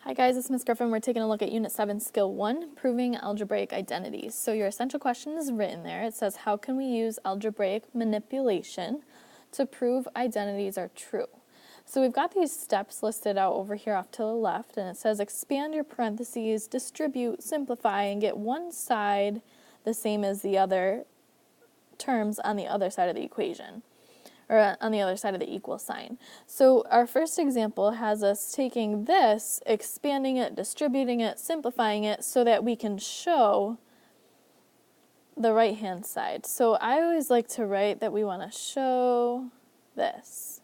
Hi guys, it's Ms. Griffin. We're taking a look at Unit 7, Skill 1, Proving Algebraic Identities. So your essential question is written there. It says, how can we use algebraic manipulation to prove identities are true? So we've got these steps listed out over here off to the left, and it says expand your parentheses, distribute, simplify, and get one side the same as the other terms on the other side of the equation, or on the other side of the equal sign. So our first example has us taking this, expanding it, distributing it, simplifying it so that we can show the right-hand side. So I always like to write that we want to show this.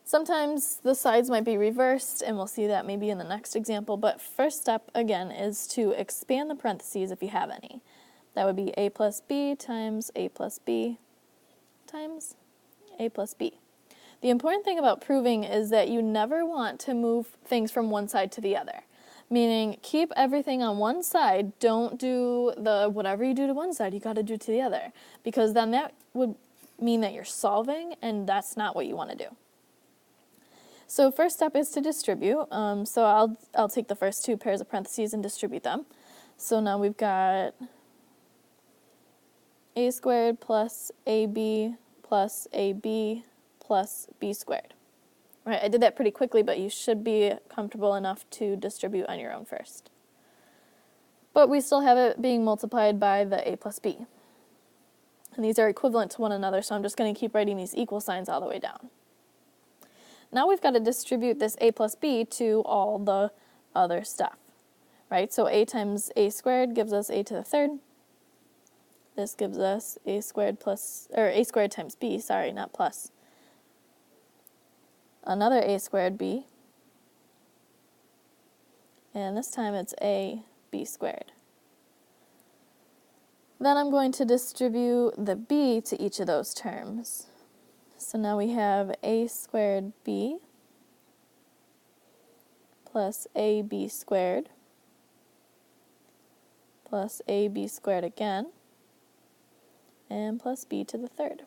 Sometimes the sides might be reversed, and we'll see that maybe in the next example, but first step, again, is to expand the parentheses if you have any. That would be a plus b times a plus b times a plus b. The important thing about proving is that you never want to move things from one side to the other. Meaning, keep everything on one side. Don't do whatever you do to one side, you got to do to the other. Because then that would mean that you're solving, and that's not what you want to do. So first step is to distribute. So I'll take the first two pairs of parentheses and distribute them. So now we've got a squared plus ab plus ab plus b squared. Right, I did that pretty quickly, but you should be comfortable enough to distribute on your own first. But we still have it being multiplied by the a plus b. And these are equivalent to one another, so I'm just going to keep writing these equal signs all the way down. Now we've got to distribute this a plus b to all the other stuff. Right, so a times a squared gives us a to the third. This gives us a squared plus, or a squared times b, sorry, not plus. Another a squared b. And this time it's a b squared. Then I'm going to distribute the b to each of those terms. So now we have a squared b plus ab squared plus ab squared again, and plus b to the third.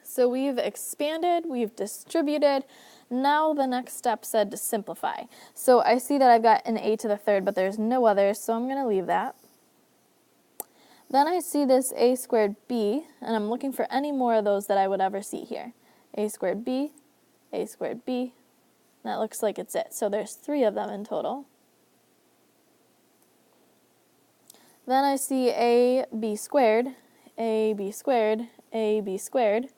So we've expanded, we've distributed. Now the next step said to simplify. So I see that I've got an a to the third, but there's no others, so I'm going to leave that. Then I see this a squared b, and I'm looking for any more of those that I would ever see here. A squared b, a squared b. That looks like it's it. So there's 3 of them in total. Then I see a b squared, a b squared, a b squared.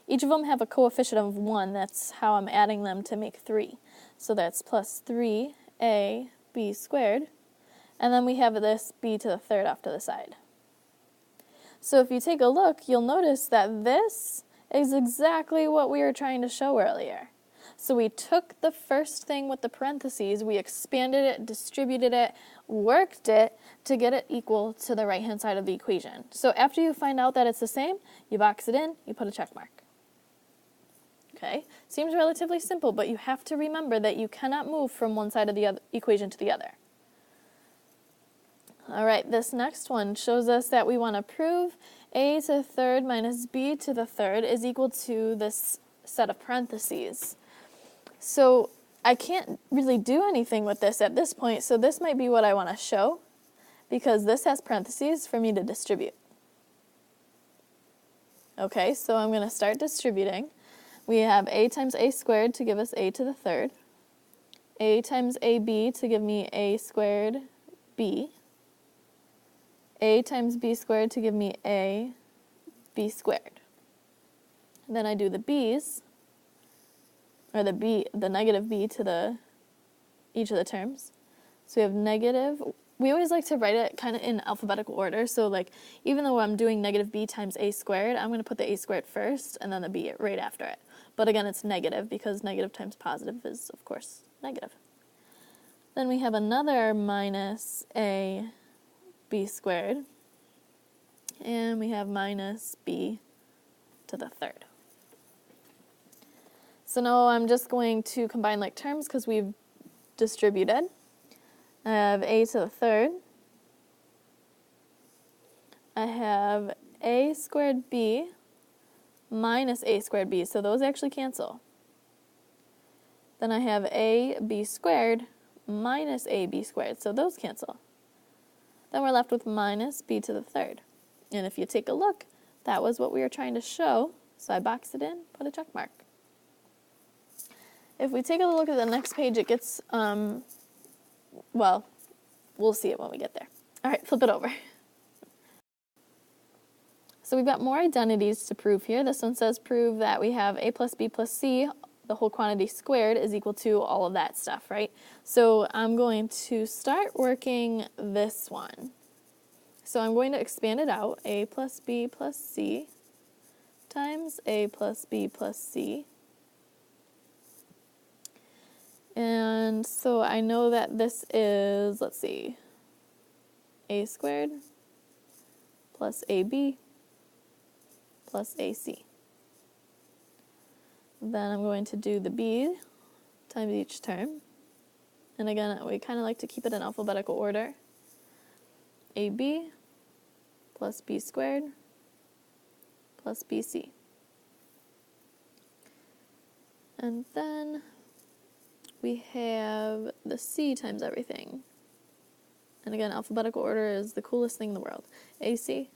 Each of them have a coefficient of 1. That's how I'm adding them to make 3. So that's plus 3a b squared. And then we have this b to the third off to the side. So if you take a look, you'll notice that this is exactly what we were trying to show earlier. So we took the first thing with the parentheses, we expanded it, distributed it, worked it to get it equal to the right-hand side of the equation. So after you find out that it's the same, you box it in, you put a check mark. Okay, seems relatively simple, but you have to remember that you cannot move from one side of the equation to the other. All right, this next one shows us that we want to prove a to the third minus b to the third is equal to this set of parentheses. So I can't really do anything with this at this point, so this might be what I want to show, because this has parentheses for me to distribute. Okay, so I'm going to start distributing. We have a times a squared to give us a to the third, a times ab to give me a squared b, a times b squared to give me a b squared. Then I do the b's, or the negative b to each of the terms. So we have negative, we always like to write it kind of in alphabetical order, so like even though I'm doing negative b times a squared, I'm going to put the a squared first and then the b right after it. But again, it's negative because negative times positive is, of course, negative. Then we have another minus a b squared, and we have minus b to the third. So now I'm just going to combine like terms because we've distributed. I have a to the third. I have a squared b minus a squared b, so those actually cancel. Then I have ab squared minus ab squared, so those cancel. Then we're left with minus b to the third. And if you take a look, that was what we were trying to show, so I boxed it in, put a check mark. If we take a look at the next page, it gets, well, we'll see it when we get there. All right, flip it over. So we've got more identities to prove here. This one says prove that we have a plus b plus c, the whole quantity squared, is equal to all of that stuff, right? So I'm going to start working this one. So I'm going to expand it out, a plus b plus c times a plus b plus c. And so I know that this is, let's see, a squared plus ab plus ac. Then I'm going to do the b times each term. And again, we kind of like to keep it in alphabetical order. ab plus b squared plus bc. And then we have the c times everything. And again, alphabetical order is the coolest thing in the world. ac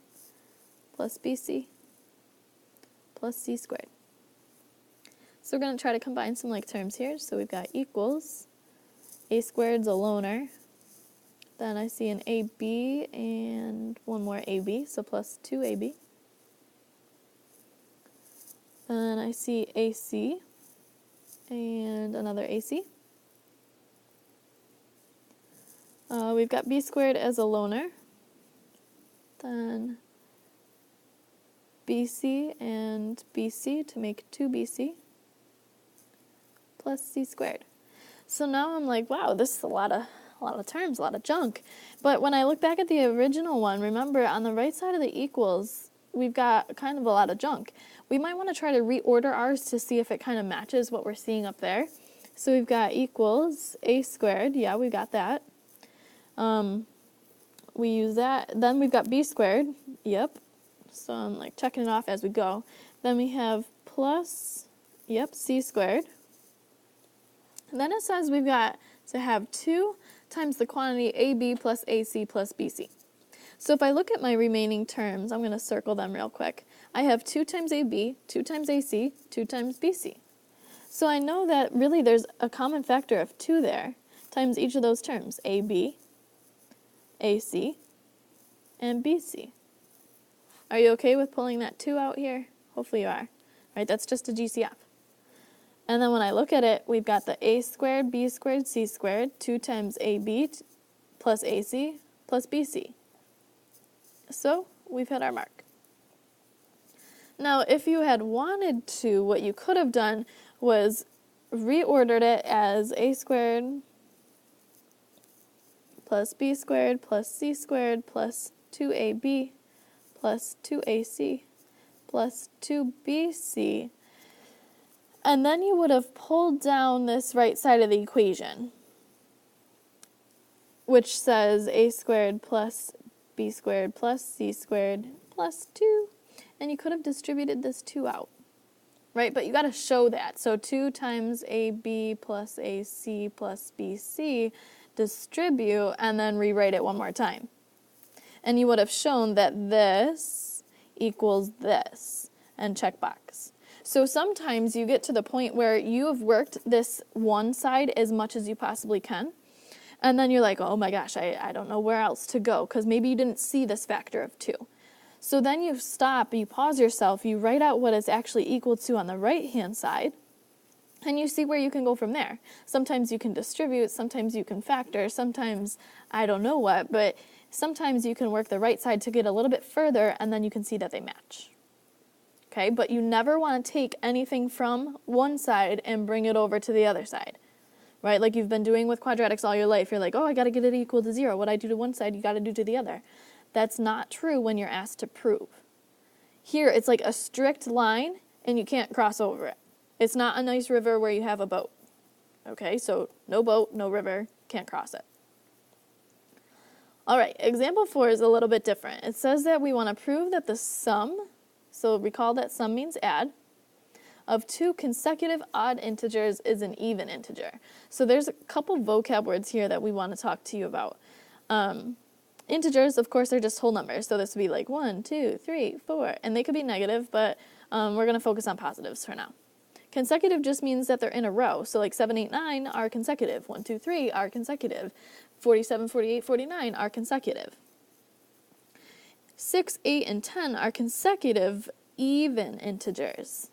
plus bc plus c squared. So we're going to try to combine some like terms here. So we've got equals, a squared's a loner. Then I see an ab and one more ab, so plus 2ab. Then I see ac and another ac. We've got b squared as a loner. Then bc and bc to make 2bc plus c squared. So now I'm like, wow, this is a lot of terms, a lot of junk. But when I look back at the original one, remember on the right side of the equals, we've got kind of a lot of junk. We might want to try to reorder ours to see if it kind of matches what we're seeing up there. So we've got equals a squared, yeah, we got that. We use that. Then we've got b squared, yep. So I'm like checking it off as we go. Then we have plus, yep, c squared. And then it says we've got to have 2 times the quantity ab plus ac plus bc. So if I look at my remaining terms, I'm going to circle them real quick. I have 2 times ab, 2 times ac, 2 times bc. So I know that really there's a common factor of 2 there times each of those terms, ab, ac, and bc. Are you okay with pulling that 2 out here? Hopefully you are. Right, that's just a GCF. And then when I look at it, we've got the a squared, b squared, c squared, 2 times ab plus ac plus bc. So we've hit our mark. Now, if you had wanted to, what you could have done was reordered it as a squared plus b squared plus c squared plus 2ab plus 2ac plus 2bc. And then you would have pulled down this right side of the equation, which says a squared plus b squared plus c squared plus 2. And you could have distributed this 2 out, right? But you got to show that. So 2 times ab plus ac plus bc, distribute, and then rewrite it one more time. And you would have shown that this equals this, and check box. So sometimes you get to the point where you have worked this one side as much as you possibly can, and then you're like, oh my gosh, I don't know where else to go, because maybe you didn't see this factor of 2. So then you stop, you pause yourself, you write out what it's actually equal to on the right-hand side, and you see where you can go from there. Sometimes you can distribute, sometimes you can factor, sometimes I don't know what, but sometimes you can work the right side to get a little bit further, and then you can see that they match. Okay, but you never want to take anything from one side and bring it over to the other side, right? Like you've been doing with quadratics all your life. You're like, oh, I got to get it equal to 0. What I do to one side, you got to do to the other. That's not true when you're asked to prove. Here, it's like a strict line, and you can't cross over it. It's not a nice river where you have a boat. Okay, so no boat, no river, can't cross it. All right, example 4 is a little bit different. It says that we want to prove that the sum, so recall that sum means add, of two consecutive odd integers is an even integer. So there's a couple vocab words here that we want to talk to you about. Integers, of course, are just whole numbers. So this would be like 1, 2, 3, 4, and they could be negative, but we're going to focus on positives for now. Consecutive just means that they're in a row. So like 7, 8, 9 are consecutive. 1, 2, 3 are consecutive. 47, 48, 49 are consecutive. 6, 8, and 10 are consecutive even integers.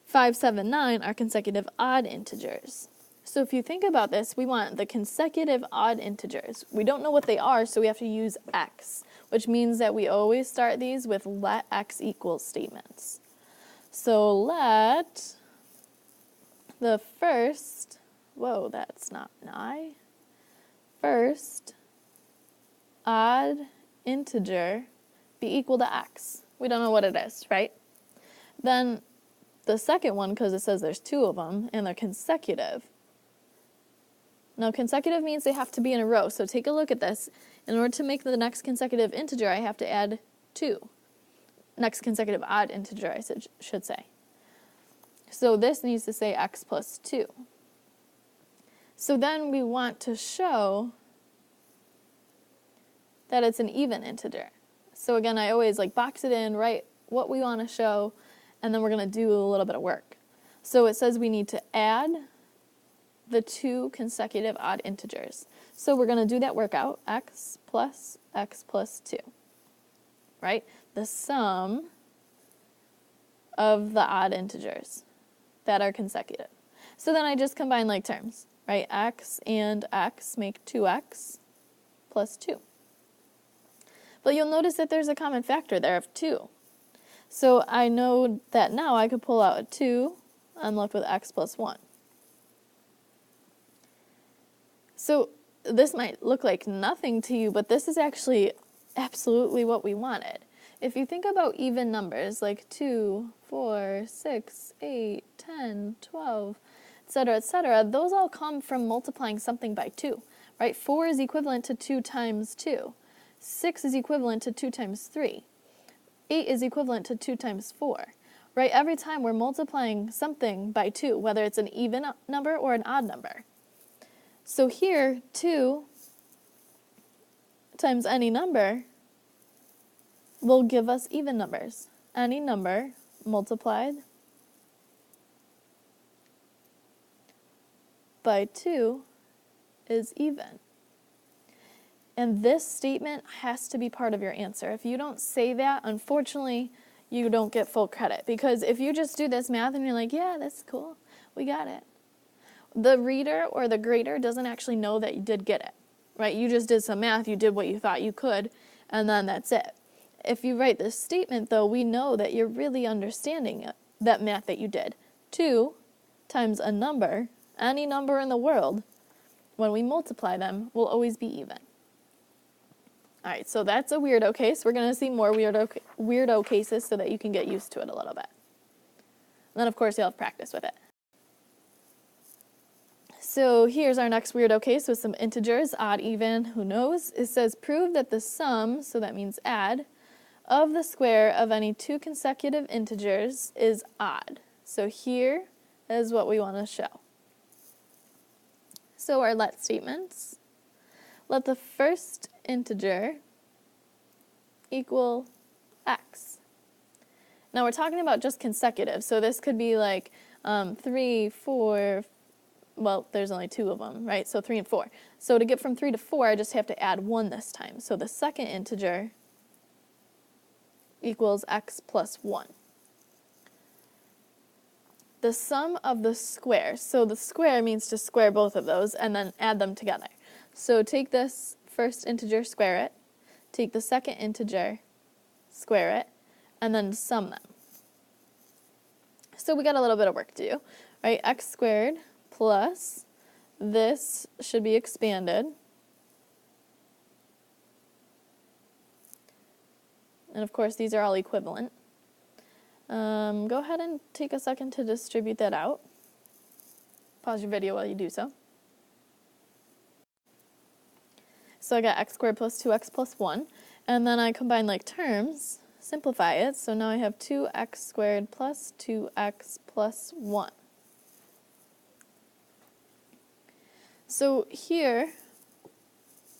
5, 7, 9 are consecutive odd integers. So if you think about this, we want the consecutive odd integers. We don't know what they are, so we have to use x, which means that we always start these with let x equals statements. So let the first, whoa, that's not an I, first odd integer be equal to x. We don't know what it is, right? Then the second one, because it says there's two of them, and they're consecutive. Now, consecutive means they have to be in a row, so take a look at this. In order to make the next consecutive integer, I have to add 2. Next consecutive odd integer, I should say. So this needs to say x plus 2. So then we want to show that it's an even integer. So again, I always box it in, write what we want to show, and then we're going to do a little bit of work. So it says we need to add the two consecutive odd integers. So we're going to do that workout, x plus 2, right? The sum of the odd integers that are consecutive. So then I just combine like terms, right? X and x make 2x plus 2. But you'll notice that there's a common factor there of 2. So I know that now I could pull out a 2. I'm left with x plus 1. So this might look like nothing to you, but this is actually absolutely what we wanted. If you think about even numbers like 2, 4, 6, 8, 10, 12, etc., those all come from multiplying something by 2, right? 4 is equivalent to 2 times 2. 6 is equivalent to 2 times 3. 8 is equivalent to 2 times 4, right? Every time we're multiplying something by 2, whether it's an even number or an odd number. So here, 2 times any number will give us even numbers. Any number multiplied by 2 is even. And this statement has to be part of your answer. If you don't say that, unfortunately, you don't get full credit. Because if you just do this math and you're like, yeah, that's cool, we got it, the reader or the grader doesn't actually know that you did get it, right? You just did some math, you did what you thought you could, and then that's it. If you write this statement, though, we know that you're really understanding that math that you did. 2 times a number, any number in the world, when we multiply them, will always be even. All right, so that's a weirdo case. We're going to see more weirdo cases so that you can get used to it a little bit. And then, of course, you'll have practice with it. So here's our next weirdo case with some integers, odd, even, who knows. It says prove that the sum, so that means add, of the square of any two consecutive integers is odd. So here is what we want to show. So our let statements. Let the first integer equal x. Now we're talking about just consecutive, so this could be like 3, 4, well, there's only 2 of them, right? So 3 and 4. So to get from 3 to 4, I just have to add 1 this time. So the second integer equals x plus 1. The sum of the squares. So the square means to square both of those and then add them together. So take this first integer, square it. Take the second integer, square it, and then sum them. So we got a little bit of work to do, right? X squared plus this should be expanded. And of course, these are all equivalent. Go ahead and take a second to distribute that out. Pause your video while you do so. So I got x squared plus 2x plus 1. And then I combine like terms. simplify it. So now I have 2x squared plus 2x plus 1. So here,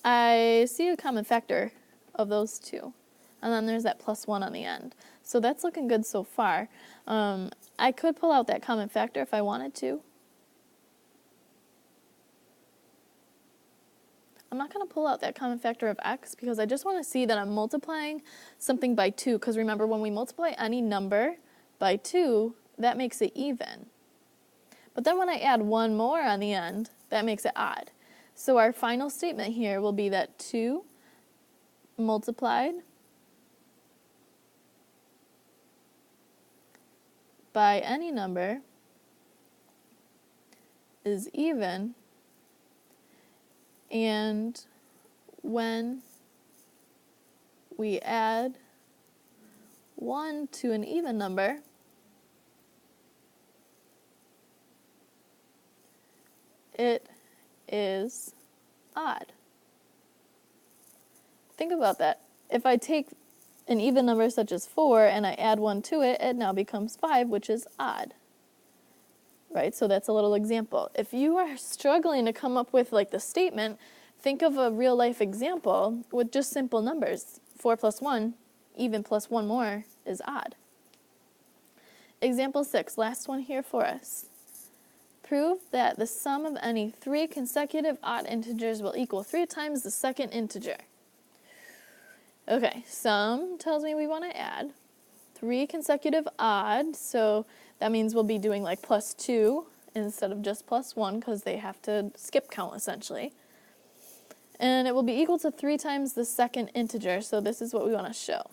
I see a common factor of those two. And then there's that plus 1 on the end. So that's looking good so far. I could pull out that common factor if I wanted to. I'm not going to pull out that common factor of x because I just want to see that I'm multiplying something by 2. Because remember, when we multiply any number by 2, that makes it even. But then when I add 1 more on the end, that makes it odd. So our final statement here will be that 2 multiplied by any number is even, and when we add 1 to an even number, it is odd. Think about that. If I take an even number such as 4 and I add 1 to it, it now becomes 5, which is odd. Right? So that's a little example. If you are struggling to come up with like the statement, think of a real life example with just simple numbers. 4 plus 1, even plus 1 more, is odd. Example 6, last one here for us. Prove that the sum of any 3 consecutive odd integers will equal 3 times the second integer. Okay, sum tells me we want to add 3 consecutive odd, so that means we'll be doing like plus 2 instead of just plus 1 because they have to skip count essentially. And it will be equal to 3 times the second integer, so this is what we want to show.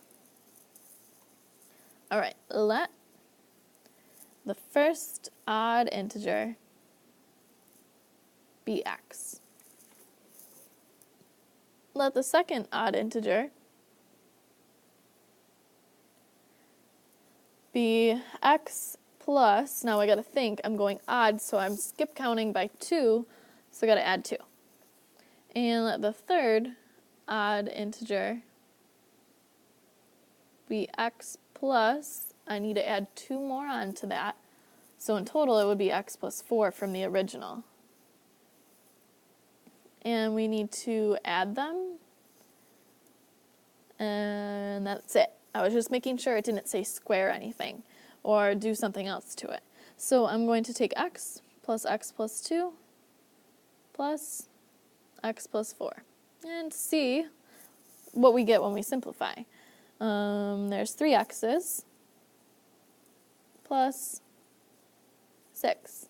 All right, let the first odd integer be x. Let the second odd integer be x plus, now I gotta think, I'm going odd, so I'm skip counting by 2, so I gotta add 2. And let the third odd integer be x plus, I need to add 2 more onto that, so in total it would be x plus 4 from the original. And we need to add them, and that's it. I was just making sure it didn't say square anything or do something else to it. So I'm going to take x plus 2 plus x plus 4 and see what we get when we simplify. There's 3 x's plus 6.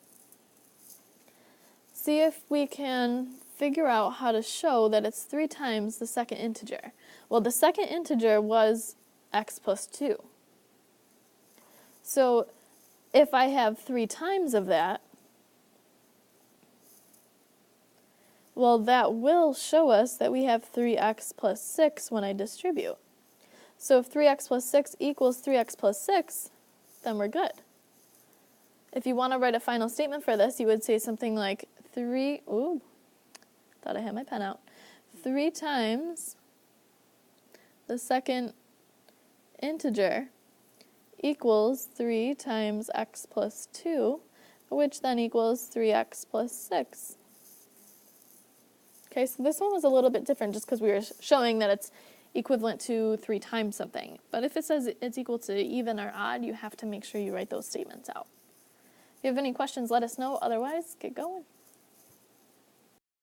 See if we can figure out how to show that it's 3 times the second integer. Well, the second integer was x plus 2. So if I have 3 times of that, well, that will show us that we have 3x plus 6 when I distribute. So if 3x plus 6 equals 3x plus 6, then we're good. If you want to write a final statement for this, you would say something like 3 times the second integer equals 3 times x plus 2, which then equals 3x plus 6. Okay, so this one was a little bit different just because we were showing that it's equivalent to 3 times something. But if it says it's equal to even or odd, you have to make sure you write those statements out. If you have any questions, let us know. Otherwise, get going.